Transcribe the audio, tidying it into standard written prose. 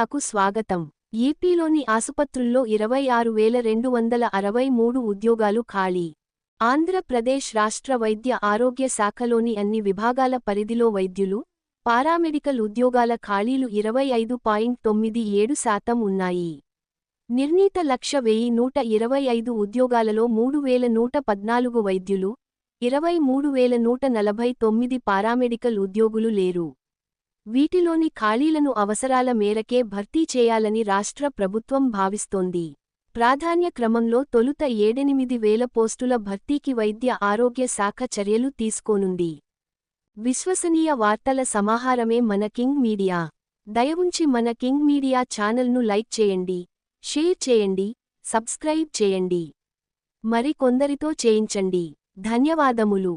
మీడియాకు స్వాగతం. ఏపీలోని ఆసుపత్రుల్లో 26,263 ఉద్యోగాలు ఖాళీ. ఆంధ్రప్రదేశ్ రాష్ట్ర వైద్య ఆరోగ్య శాఖలోని అన్ని విభాగాల పరిధిలో వైద్యులు, పారామెడికల్ ఉద్యోగాల ఖాళీలు 25.97% ఉన్నాయి. నిర్ణీత లక్ష్య 1,125 ఉద్యోగాలలో 3,114 వైద్యులు, 23,149 పారామెడికల్ ఉద్యోగులు లేరు. వీటిలోని ఖాళీలను అవసరాల మేరకే భర్తీ చేయాలని రాష్ట్ర ప్రభుత్వం భావిస్తోంది. ప్రాధాన్య క్రమంలో తొలుత 8,000 పోస్టుల భర్తీకి వైద్య ఆరోగ్య శాఖ చర్యలు తీసుకోనుంది. విశ్వసనీయ వార్తల సమాహారమే మన కింగ్ మీడియా. దయవుంచి మన కింగ్ మీడియా ఛానల్ను లైక్ చేయండి, షేర్ చేయండి, సబ్స్క్రైబ్ చేయండి. మరి కొందరితో చేయించండి. ధన్యవాదములు.